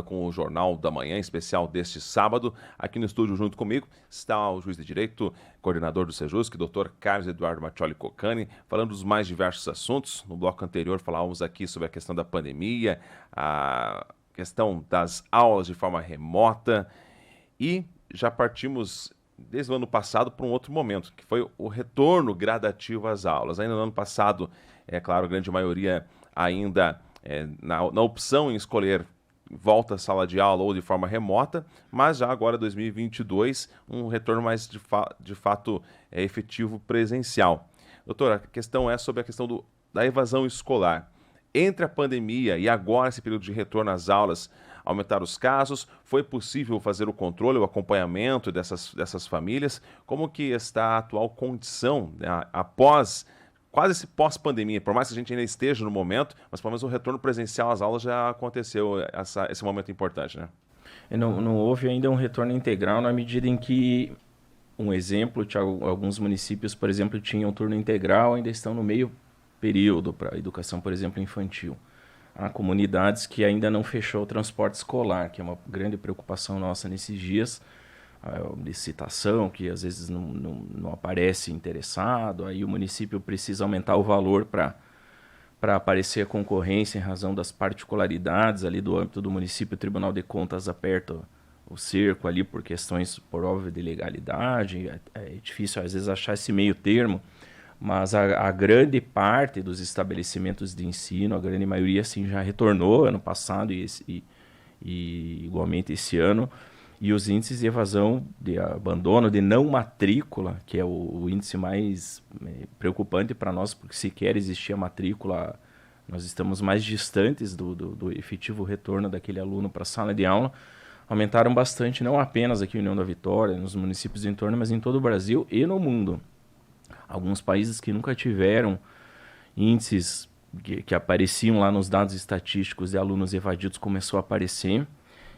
Com o Jornal da Manhã, especial deste sábado. Aqui no estúdio, junto comigo, está o juiz de direito, coordenador do Sejusc, Dr. Carlos Eduardo Mattioli Cocani, falando dos mais diversos assuntos. No bloco anterior, falávamos aqui sobre a questão da pandemia, a questão das aulas de forma remota e já partimos, desde o ano passado, para um outro momento, que foi o retorno gradativo às aulas. Ainda no ano passado, é claro, a grande maioria ainda na opção em escolher volta à sala de aula ou de forma remota, mas já agora 2022, um retorno mais de fato efetivo presencial. Doutora, a questão é sobre a questão da evasão escolar. Entre a pandemia e agora esse período de retorno às aulas, aumentaram os casos, foi possível fazer o controle, o acompanhamento dessas famílias? Como que está a atual condição, né, após quase esse pós-pandemia, por mais que a gente ainda esteja no momento, mas pelo menos o retorno presencial às aulas já aconteceu, esse momento importante, né? Não houve ainda um retorno integral na medida em que, um exemplo, alguns municípios, por exemplo, tinham turno integral, ainda estão no meio período para a educação, por exemplo, infantil. Há comunidades que ainda não fechou o transporte escolar, que é uma grande preocupação nossa nesses dias, a licitação, que às vezes não aparece interessado, aí o município precisa aumentar o valor para aparecer a concorrência em razão das particularidades ali do âmbito do município. O Tribunal de Contas aperta o cerco ali por questões, por óbvio, de legalidade. É difícil às vezes achar esse meio termo, mas a grande parte dos estabelecimentos de ensino, a grande maioria sim já retornou ano passado e igualmente esse ano. E os índices de evasão, de abandono, de não matrícula, que é o índice mais preocupante para nós, porque sequer existia matrícula, nós estamos mais distantes do efetivo retorno daquele aluno para a sala de aula, aumentaram bastante, não apenas aqui em União da Vitória, nos municípios do entorno, mas em todo o Brasil e no mundo. Alguns países que nunca tiveram índices que apareciam lá nos dados estatísticos de alunos evadidos começou a aparecer.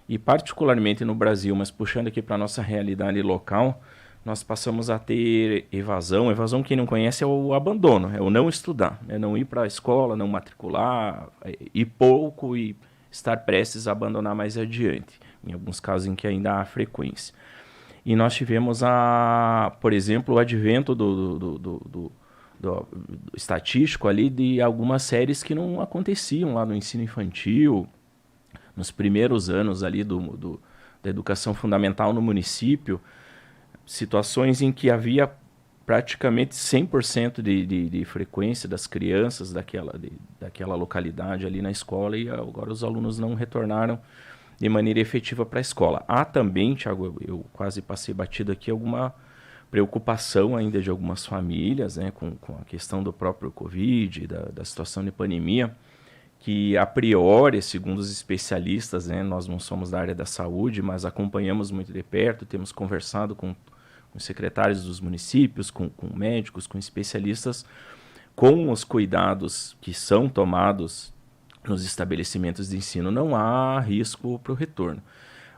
E particularmente no Brasil, mas puxando aqui para a nossa realidade local, nós passamos a ter evasão. Evasão, quem não conhece, é o abandono, é o não estudar, é não ir para a escola, não matricular, ir pouco e estar prestes a abandonar mais adiante, em alguns casos em que ainda há frequência. E nós tivemos, por exemplo, o advento do estatístico ali de algumas séries que não aconteciam lá no ensino infantil, nos primeiros anos ali da educação fundamental no município, situações em que havia praticamente 100% de frequência das crianças daquela localidade ali na escola, e agora os alunos não retornaram de maneira efetiva para a escola. Há também, Thiago, eu quase passei batido aqui, alguma preocupação ainda de algumas famílias, né, com a questão do próprio Covid, da situação de pandemia, que a priori, segundo os especialistas, né, nós não somos da área da saúde, mas acompanhamos muito de perto, temos conversado com os secretários dos municípios, com médicos, com especialistas, com os cuidados que são tomados nos estabelecimentos de ensino, não há risco para o retorno.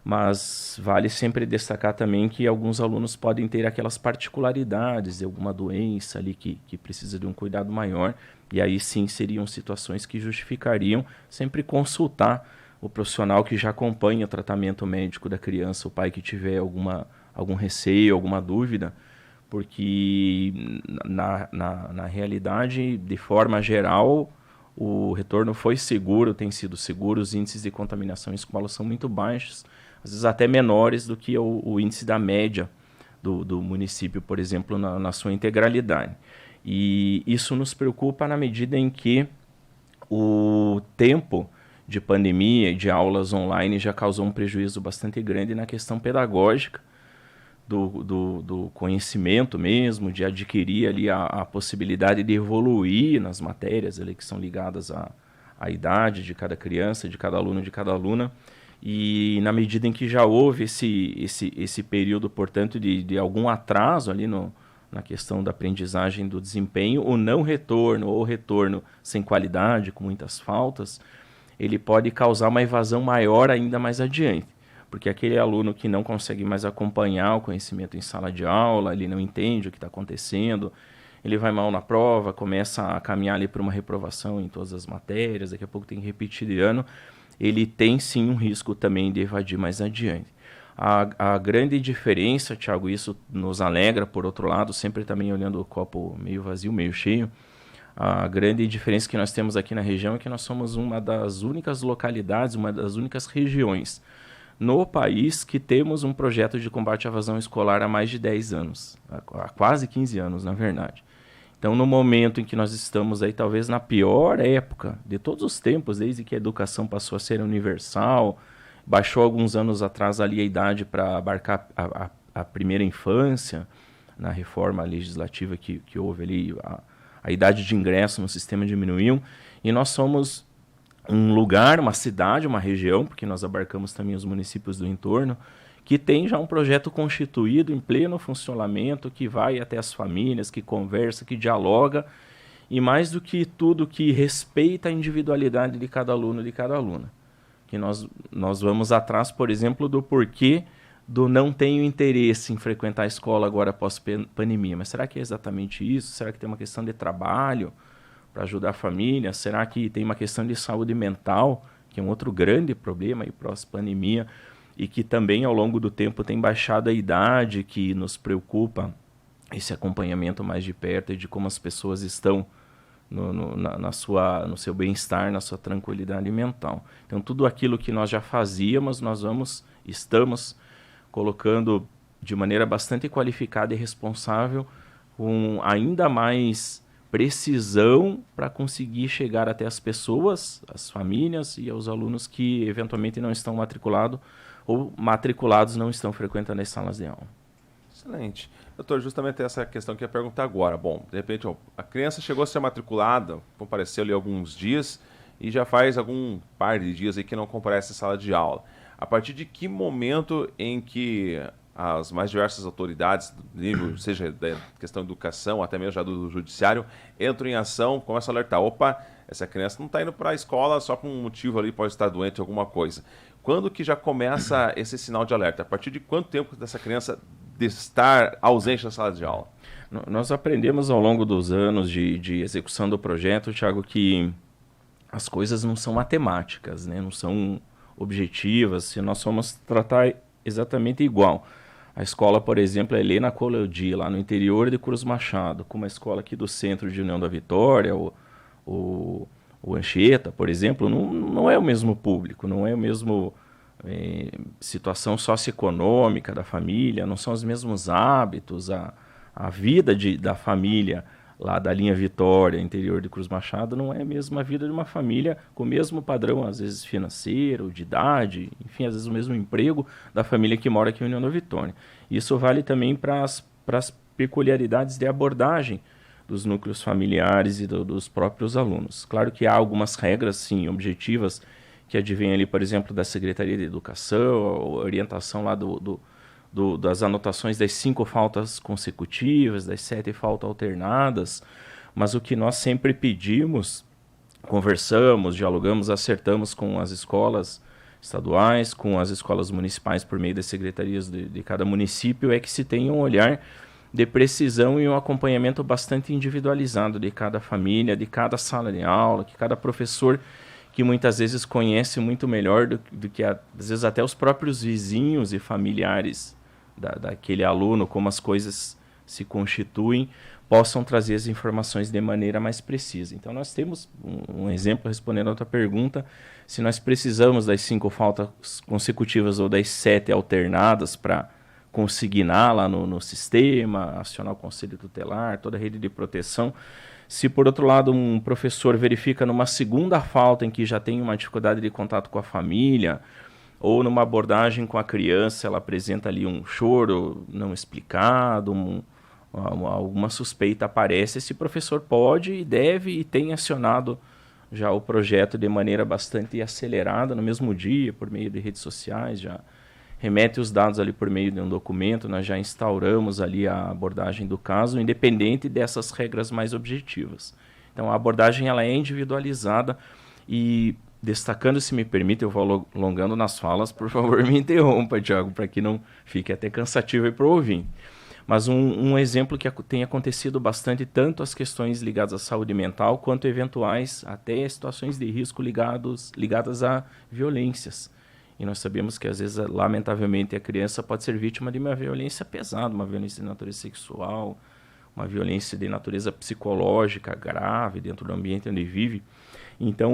Mas vale sempre destacar também que alguns alunos podem ter aquelas particularidades de alguma doença ali que precisa de um cuidado maior, e aí sim seriam situações que justificariam sempre consultar o profissional que já acompanha o tratamento médico da criança, o pai que tiver algum receio, alguma dúvida, porque na realidade, de forma geral, o retorno foi seguro, tem sido seguro, os índices de contaminação em escola são muito baixos, às vezes até menores do que o índice da média do município, por exemplo, na sua integralidade. E isso nos preocupa na medida em que o tempo de pandemia e de aulas online já causou um prejuízo bastante grande na questão pedagógica, do conhecimento mesmo, de adquirir ali a possibilidade de evoluir nas matérias ali que são ligadas à idade de cada criança, de cada aluno, de cada aluna. E na medida em que já houve esse período, portanto, de algum atraso ali na questão da aprendizagem do desempenho, o não retorno ou retorno sem qualidade, com muitas faltas, ele pode causar uma evasão maior ainda mais adiante. Porque aquele aluno que não consegue mais acompanhar o conhecimento em sala de aula, ele não entende o que está acontecendo, ele vai mal na prova, começa a caminhar ali para uma reprovação em todas as matérias, daqui a pouco tem que repetir de ano. ele tem sim um risco também de evadir mais adiante. A grande diferença, Thiago, isso nos alegra, por outro lado, sempre também olhando o copo meio vazio, meio cheio, a grande diferença que nós temos aqui na região é que nós somos uma das únicas localidades, uma das únicas regiões no país que temos um projeto de combate à evasão escolar há mais de 10 anos, há quase 15 anos, na verdade. Então, no momento em que nós estamos aí, talvez na pior época de todos os tempos, desde que a educação passou a ser universal, baixou alguns anos atrás ali a idade para abarcar a primeira infância, na reforma legislativa que houve ali, a idade de ingresso no sistema diminuiu, e nós somos um lugar, uma cidade, uma região, porque nós abarcamos também os municípios do entorno, que tem já um projeto constituído em pleno funcionamento, que vai até as famílias, que conversa, que dialoga, e mais do que tudo, que respeita a individualidade de cada aluno e de cada aluna. Que nós vamos atrás, por exemplo, do porquê do não tenho interesse em frequentar a escola agora após pandemia. Mas será que é exatamente isso? Será que tem uma questão de trabalho para ajudar a família? Será que tem uma questão de saúde mental, que é um outro grande problema aí pós-pandemia, e que também ao longo do tempo tem baixado a idade, que nos preocupa esse acompanhamento mais de perto e de como as pessoas estão no seu bem-estar, na sua tranquilidade mental. Então, tudo aquilo que nós já fazíamos, estamos colocando de maneira bastante qualificada e responsável, com ainda mais precisão para conseguir chegar até as pessoas, as famílias e aos alunos que eventualmente não estão matriculados ou matriculados não estão frequentando as salas de aula. Excelente. Doutor, justamente essa questão que eu ia perguntar agora. Bom, de repente, a criança chegou a ser matriculada, compareceu ali alguns dias e já faz algum par de dias aí que não comparece à sala de aula. A partir de que momento em que as mais diversas autoridades, nível, seja da questão de educação, até mesmo já do judiciário, entram em ação, começam a alertar, opa, essa criança não está indo para a escola só por um motivo ali, pode estar doente, alguma coisa. Quando que já começa esse sinal de alerta? A partir de quanto tempo dessa criança de estar ausente da sala de aula? Nós aprendemos ao longo dos anos de execução do projeto, Thiago, que as coisas não são matemáticas, né? Não são objetivas, se nós formos tratar exatamente igual. A escola, por exemplo, é Helena Colodi, lá no interior de Cruz Machado, como a escola aqui do centro de União da Vitória, o Anchieta, por exemplo, não é o mesmo público, não é o mesmo situação socioeconômica da família, não são os mesmos hábitos, a vida da família lá da linha Vitória, interior de Cruz Machado, não é a mesma vida de uma família com o mesmo padrão, às vezes financeiro, de idade, enfim, às vezes o mesmo emprego da família que mora aqui em União da Vitória. Isso vale também para as peculiaridades de abordagem dos núcleos familiares e dos próprios alunos. Claro que há algumas regras, sim, objetivas, que advêm ali, por exemplo, da Secretaria de Educação, a orientação lá das anotações das 5 faltas consecutivas, das 7 faltas alternadas, mas o que nós sempre pedimos, conversamos, dialogamos, acertamos com as escolas estaduais, com as escolas municipais por meio das secretarias de cada município, é que se tenha um olhar de precisão e um acompanhamento bastante individualizado de cada família, de cada sala de aula, que cada professor, que muitas vezes conhece muito melhor do que, às vezes, até os próprios vizinhos e familiares daquele aluno, como as coisas se constituem, possam trazer as informações de maneira mais precisa. Então, nós temos um exemplo, respondendo a outra pergunta, se nós precisamos das 5 faltas consecutivas ou das 7 alternadas para consignar lá no sistema, acionar o conselho tutelar, toda a rede de proteção. Se, por outro lado, um professor verifica numa segunda falta em que já tem uma dificuldade de contato com a família, ou numa abordagem com a criança, ela apresenta ali um choro não explicado, alguma suspeita aparece, esse professor pode e deve e tem acionado já o projeto de maneira bastante acelerada, no mesmo dia, por meio de redes sociais, já remete os dados ali por meio de um documento, nós já instauramos ali a abordagem do caso, independente dessas regras mais objetivas. Então, a abordagem ela é individualizada e, destacando, se me permite, eu vou alongando nas falas, por favor, me interrompa, Thiago, para que não fique até cansativo aí para o ouvinte. Mas um exemplo que tem acontecido bastante, tanto as questões ligadas à saúde mental, quanto eventuais até situações de risco ligadas a violências. E nós sabemos que, às vezes, lamentavelmente, a criança pode ser vítima de uma violência pesada, uma violência de natureza sexual, uma violência de natureza psicológica grave dentro do ambiente onde vive. Então,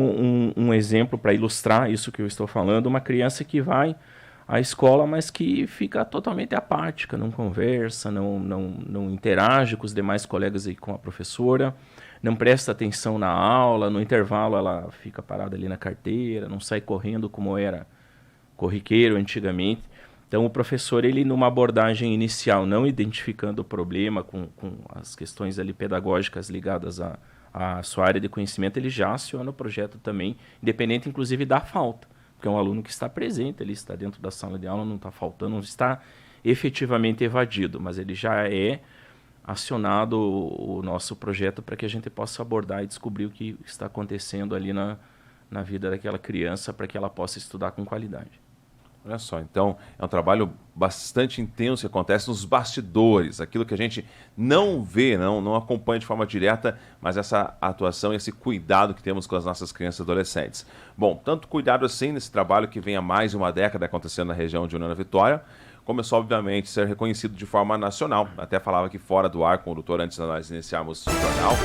um exemplo para ilustrar isso que eu estou falando, uma criança que vai à escola, mas que fica totalmente apática, não conversa, não interage com os demais colegas e com a professora, não presta atenção na aula, no intervalo ela fica parada ali na carteira, não sai correndo como era corriqueiro antigamente. Então, o professor, ele numa abordagem inicial, não identificando o problema com as questões ali pedagógicas ligadas à sua área de conhecimento, ele já aciona o projeto também, independente, inclusive, da falta. Porque é um aluno que está presente, ele está dentro da sala de aula, não está faltando, não está efetivamente evadido, mas ele já é acionado o nosso projeto para que a gente possa abordar e descobrir o que está acontecendo ali na vida daquela criança, para que ela possa estudar com qualidade. Olha só, então é um trabalho bastante intenso que acontece nos bastidores, aquilo que a gente não vê, não acompanha de forma direta, mas essa atuação e esse cuidado que temos com as nossas crianças e adolescentes. Bom, tanto cuidado assim nesse trabalho que vem há mais de uma década acontecendo na região de União da Vitória, começou obviamente a ser reconhecido de forma nacional. Até falava aqui fora do ar com o doutor antes de nós iniciarmos o jornal,